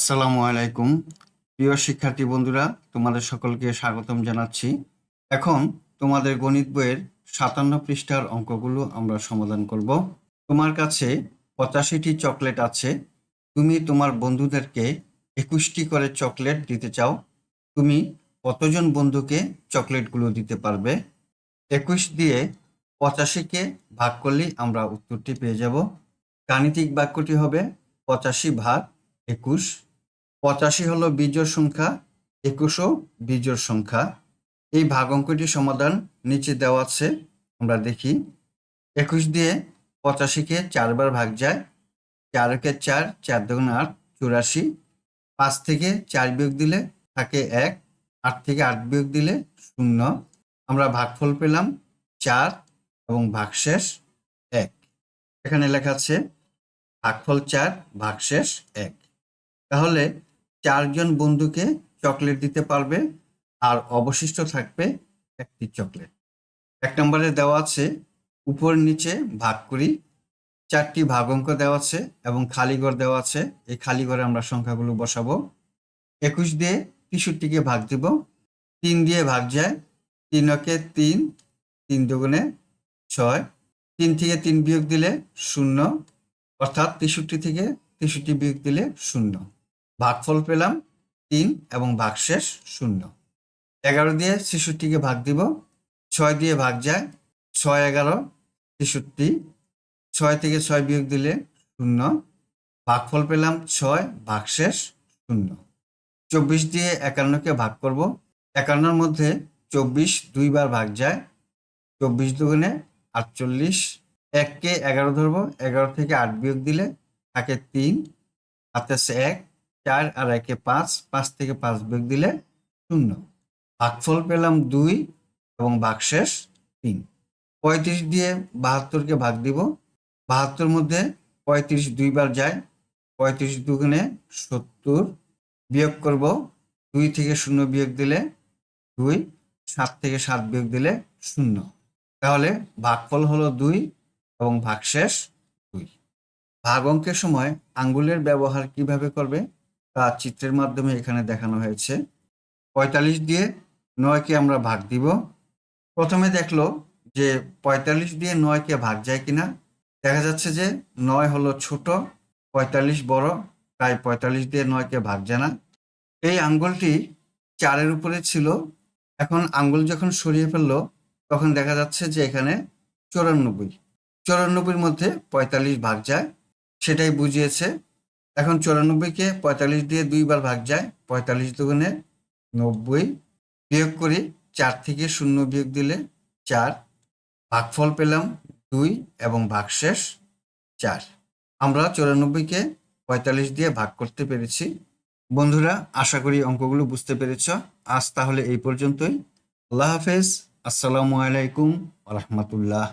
আসসালামু আলাইকুম। প্রিয় শিক্ষার্থী বন্ধুরা, তোমাদের সকলকে স্বাগতম জানাচ্ছি। এখন তোমাদের গণিত বইয়ের 57 পৃষ্ঠার অঙ্কগুলো আমরা সমাধান করব। তোমার কাছে 85টি চকলেট আছে। তুমি তোমার বন্ধুদেরকে 21টি করে চকলেট দিতে চাও। তুমি কতজন বন্ধুকে চকলেটগুলো দিতে পারবে? 21 দিয়ে 85কে ভাগ করলেই আমরা উত্তরটি পেয়ে যাব। গাণিতিক বাক্যটি হবে 85 ভাগ 21। 85 হলো বিজোড় সংখ্যা, 21ও বিজোড় সংখ্যা। এই ভাগ অঙ্কটির সমাধান নিচে দেওয়া আছে, আমরা দেখি। 21 দিয়ে 85কে 4 বার ভাগ যায়। 4 একে 4, 4 দুগুণে 8, 84। 5 থেকে 4 বিয়োগ দিলে থাকে 1, 8 থেকে 8 বিয়োগ দিলে 0। আমরা ভাগফল পেলাম 4 এবং ভাগশেষ 1। এখানে লেখা আছে ভাগফল 4, ভাগশেষ 1। তাহলে 4 জন বন্ধুকে চকলেট দিতে পারবে আর অবশিষ্ট থাকবে একটি চকলেট। 1 নম্বরে দেওয়া আছে উপর নিচে ভাগ করি। 4টি ভাগ অঙ্ক দেওয়া আছে এবং খালি ঘর দেওয়া আছে। এই খালি ঘরে আমরা সংখ্যাগুলো বসাবো। 21 দিয়ে 63কে ভাগ দিব। 3 দিয়ে ভাগ যায়। 3 একে 3, 3 দুগুণে 6। 3 থেকে 3 বিয়োগ দিলে 0, অর্থাৎ 63 থেকে 63 বিয়োগ দিলে 0। ভাগফল পেলাম 3 এবং ভাগশেষ 0। 11 দিয়ে 66কে ভাগ দিব। 6 দিয়ে ভাগ যায়। 6 11 63। 6 থেকে 6 বিয়োগ দিলে 0। ভাগফল পেলাম 6, ভাগশেষ 0। 24 দিয়ে 51কে ভাগ করব। 51-র মধ্যে 24 দুইবার ভাগ যায়। 24 দুগুণে 48। 1কে 11 ধরবো। 11 থেকে 8 বিয়োগ দিলে থাকে 3, হাতে আছে 1, 4 আর 1-এ 5, 5 থেকে 5 বিয়োগ দিলে 0। ভাগফল পেলাম 2 এবং ভাগশেষ 3। 35 দিয়ে 72কে ভাগ দিব। 72-র মধ্যে 35 দুইবার যায়। 35 দুগুণে 70। বিয়োগ করব। 2 থেকে 0 বিয়োগ দিলে 2, 7 থেকে 7 বিয়োগ দিলে 0। তাহলে ভাগফল হলো 2 এবং ভাগশেষ 2। ভাগ অঙ্কের সময় আঙ্গুলের ব্যবহার কিভাবে করবে তা চিত্রের মাধ্যমে এখানে দেখানো হয়েছে। 45 দিয়ে 9কে আমরা ভাগ দিব। প্রথমে দেখলো যে 45 দিয়ে 9কে ভাগ যায় কিনা। দেখা যাচ্ছে যে 9 হলো ছোট, 45 বড়, তাই 45 দিয়ে 9কে ভাগ যায় না। এই আঙ্গুলটি 4-এর উপরে ছিল। এখন আঙ্গুল যখন সরিয়ে ফেললো তখন দেখা যাচ্ছে যে এখানে 94। 94-র মধ্যে 45 ভাগ যায়, সেটাই বুঝিয়েছে। এখন 94কে 45 দিয়ে 2 বার ভাগ যায়। 45 দুগুণে 90। বিয়োগ করি। 4 থেকে 0 বিয়োগ দিলে 4। ভাগফল পেলাম 2 এবং ভাগশেষ 4। আমরা 94কে 45 দিয়ে ভাগ করতে পেরেছি। বন্ধুরা, আশা করি অঙ্কগুলো বুঝতে পেরেছ। আজ তাহলে এই পর্যন্তই। আল্লাহ হাফেজ। আসসালামু আলাইকুম ওয়া রাহমাতুল্লাহ।